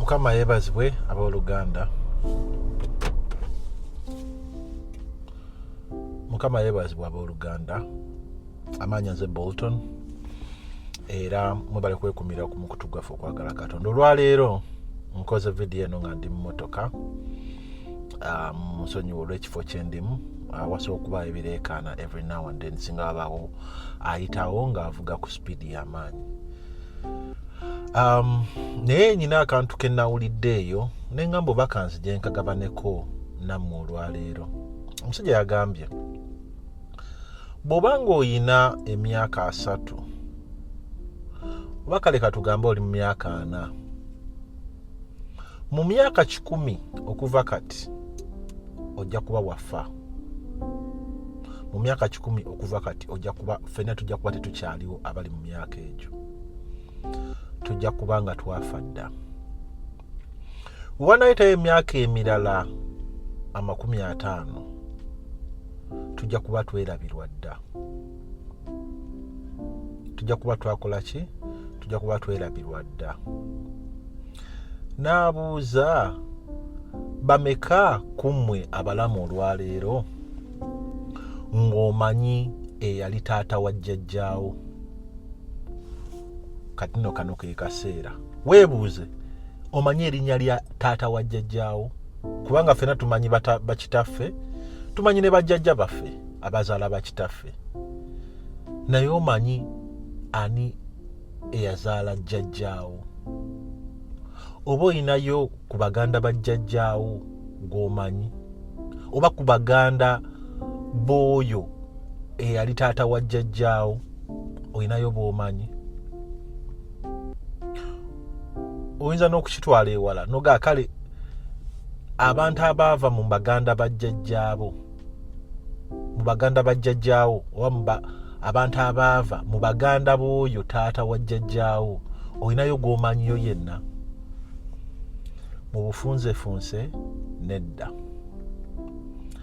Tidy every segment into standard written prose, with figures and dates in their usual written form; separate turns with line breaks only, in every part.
Mukama yebazibwe abooluganda. Mukama yebazibwe abooluganda. Amaanyi nze Bolton era mwebale kwekumira ku mukutu gwaffe okwagala Katonda. Olwaleero nkoze vidiyo eno nga ndi mu mmotoka musonyiwa olw'ekifo kyendimu wasobola okuba ebireekaana every now and then singa wabaawo ayitawo ng'avuga ku sipiidi y'amaanyi. Naye nyina akantu ke nawulidde eyo ne ngamba oba kanzije nkagabaneko nammwe olwaleero. Omusajja yagambye bw'oba ng'oyina emyaka 3 oba kale katugambe oli mu myaka 4, mu myaka 10 okuva kati ojja kuba wafa. Mu myaka 10 okuva kati ojja kuba ffenna tujja kuba tetukyaliwo abali mu myaka egyo. Tujja kuba nga twafa dda. Wanayitayo emyaka emirala 50 tujja kuba twerabirwa dda. Tujja kuba twakola ki? Tujja kuba twerabirwa dda. Naabuuza bameka kummwe abalamu olwaleero ng'omanyi eyali taata wa jjajjaawo? Kati nno kano ke kaseera weebuuze, omanyi erinnya lya taata wa jjajjaawo? Kubanga ffenna tumanyi bakitaffe, tumanyi ne bajjajja baffe abazaala bakitaffe, naye omanyi ani eyazaala jjajjaawo? Oba olinayo ku baganda ba jjajjaawo gw'omanyi, oba ku baganda b'oyo eyali taata wa jjajjaawo olinayo b'omanyi? Oyinza n'okukitwala ewala noga kale abantu abaava mu baganda bajjajjaabo, mu baganda bajjajjaawo oba abantu abaava mu baganda b'oyo taata wa jjajjaawo olinayo gw'omanyiyo yenna? Mu bufunzefunze nedda.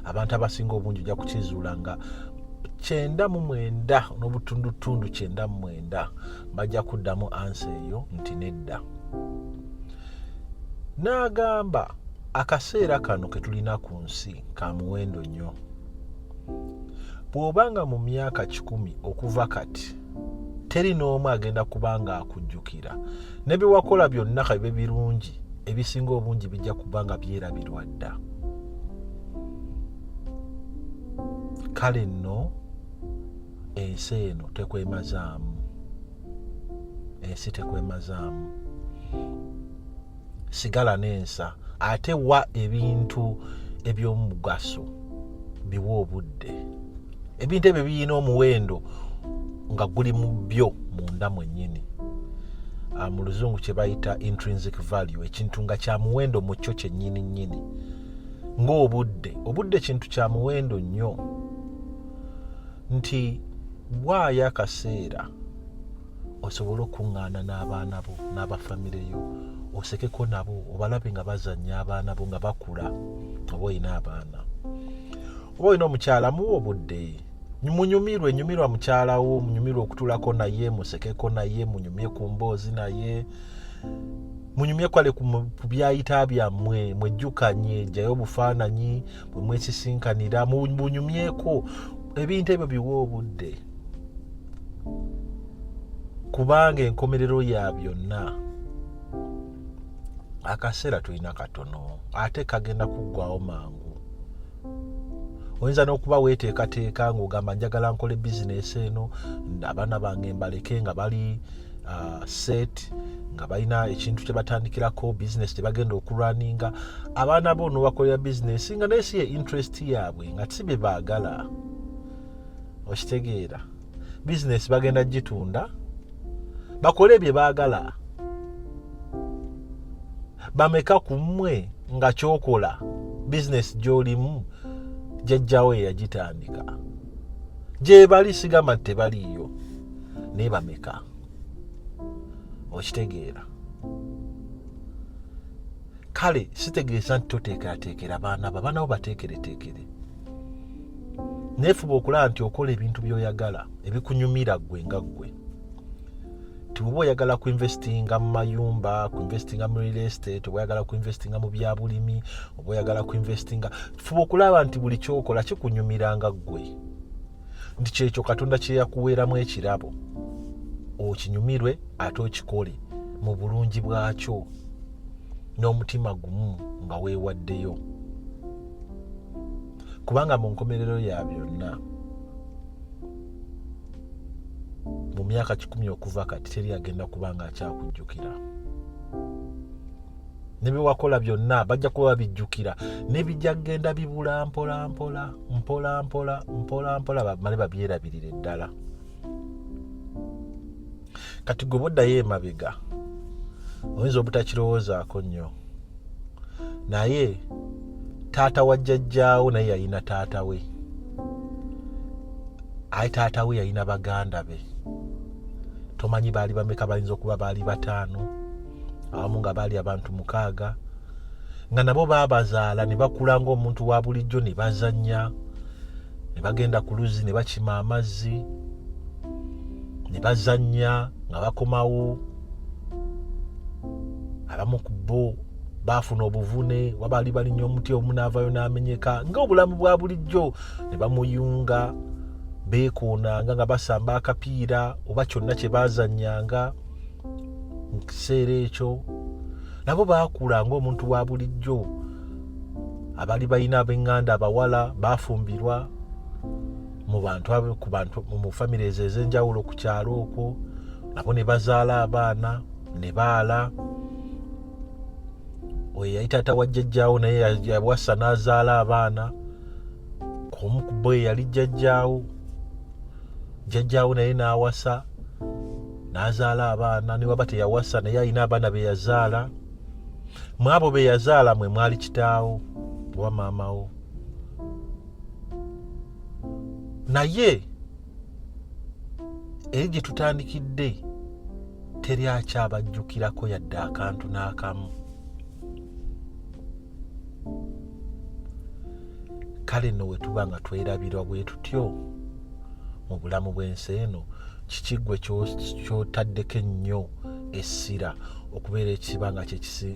Abantu abasinga obungi ojja kukizuula nga 99 n'obutundutundu 99 bajja kuddamu ansi eyo nti nedda. N'agamba akaseera kano ke tulina ku nsi ka muwendo nnyo. Bw'obanga mu myaka 10 okuva kati teri n'omu agenda kuba nga akujjukira, ne bye wakola byonna kabibe birungi, ebisinga obungi bijja kuba nga byerabirwa dda. Kale nno ensi eno tekwemazaamu, ensi tekwemazaamu. Sigala n'ensa ate wa ebintu eby'omugaso biwa obudde. Ebintu ebyo birina omuwendo nga guli mu byo munda mwennyini. Mu luzungu kye bayita intrinsic value, ekintu nga kya muwendo mu kyo kyennyini nnyini ng'obudde. Obudde kintu kya muwendo nnyo, nti waayo akaseera osobole okuŋŋaana n'abaana bo n'abafamire yo, osekeko nabo obalabe nga bazannya abaana bo nga bakula. Oba olina abaana, oba olina omukyala, muwa obudde. Nyumirwa mukyala wo, munyumirwa okutulako naye, musekeko naye, munyumye ku mboozi naye, munyumye kwale ku byayita byammwe, mwejjukanye, jjayo obufaananyi bwe mwesisinkanira, mubunyumyeko. Ebintu ebyo biwa obudde, kubanga enkomerero ya byonna akaseera tulina katono ate kagenda kuggwawo mangu. Oyinza n'okuba weeteekateeka ng'ogamba njagala nkole bizinesi eno, abaana bange mbaleke nga bali set, nga balina ekintu kye batandikirako, bizinesi gye bagenda okulwaninga. Abaana bo n'obakolera bizinesi nga naye si ye interest yaabwe, nga si bye baagala. Okitegeera? Bizinesi bagenda gitunda bakole bye baagala. Bameka ku mmwe nga kyokola bizinesi gy'olimu jjajjaawo eyagitandika? Gye bali sigamba nti tebaliiyo, naye bameka? Okitegeera? Kale sitegeeza nti toteekerateekera abaana bo, abaana bo bateekereteekere. Naye fuba okulaba nti okola ebintu by'oyagala, ebikunyumira ggwe nga ggwe. kati bw'oba oyagala kuinvestinga mu mayumba, kuinvestinga mu real estate, oba oyagala kuinvestinga mu byabulimi, oba oyagala kuinvestinga, fuba okulaba nti buli kyokola kikunyumiranga ggwe, nti kyekyo Katonda kye yakuweeramu ekirabo okinyumirwe ate okikole mu bulungi bwakyo n'omutima gumu nga weewaddeyo. Kubanga mu nkomerero ya byonna mu myaka 10 okuva kati teri agenda kubanga akyakujjukira. Ne bye wakola byonna bajja kuba bijjukira, ne bijja genda bibula mpola mpola bamale babyerabirire ddala. Kati gwe boddayo emabega oyinza obutakirowoozaako nnyo, naye taata wa jjajjaawo naye yalina taata we, aye taata we yalina baganda be. Tomanyi baali bameka, bayinza okuba baali 5, awamu nga baali abantu 6, nga nabo baabazaala ne bakula ng'omuntu wa bulijjo, ne bazannya, ne bagenda ku luzzi ne bakima amazzi, ne bazannya nga bakomawo. Abamu ku bo baafuna obuvune, wabaali balinnya omuti omu n'avayo n'amenyeka, ng'obulamu bwa bulijjo, ne bamuyunga beekoonanga nga basamba akapiira oba kyonna kye baazannyanga mu kiseera ekyo. Nabo baakula ng'omuntu wa bulijjo. Abaali balina ab'eŋŋanda abawala baafumbirwa mu famire ezo ez'enjawulo ku kyalo okwo, nabo ne bazaala abaana ne baala. Oyo yali taata wa jjajjaawo naye yawassa n'azaala abaana. Omu ku bo yali jjajjaawo, jjajjaawo naye n'awasa n'azaala abaana, ne waba teyawassa naye alina abaana be yazaala. Mu abo be yazaala mwe mwali kitaawo oba maamawo. Naye eri gye tutandikidde teri akyabajjukirako yadde akantu n'akamu. Kale nno we tuba nga twerabirwa bwe tutyo mu bulamu bw'ensi eno, kiki ggwe ky'otaddeko ennyo essira okubeera ekiba nga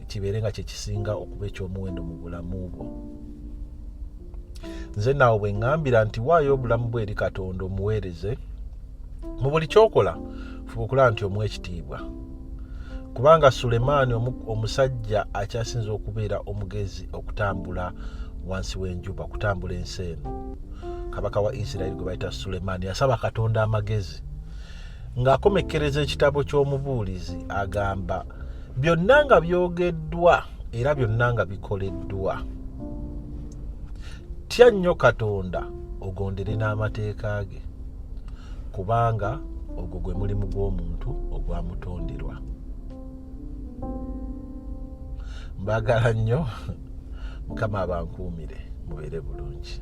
kibeere nga kye kisinga okuba ekyomuwendo mu bulamu bwo? Nze naawe bwe ŋŋambira nti waayo obulamu bwe eri Katonda omuweereze mu buli kyokola, fuba okulaba nti omuwa ekitiibwa. Kubanga Sulemaani omusajja akyasinza okubeera omugezi okutambula wansi w'enjuba, okutambula ensi eno, kabaka wa Isirayiri gwe bayita Sulemaani, yasaba Katonda amagezi, ng'akomekkereza ekitabo ky'omubuulizi agamba byonna nga byogeddwa era byonna nga bikoleddwa. Tya nnyo Katonda ogondere n'amateeka ge, kubanga ogwo gwe mulimu gw'omuntu ogwamutonderwa. Mbagala nnyo, Mukama abankuumire, mubeere bulungi.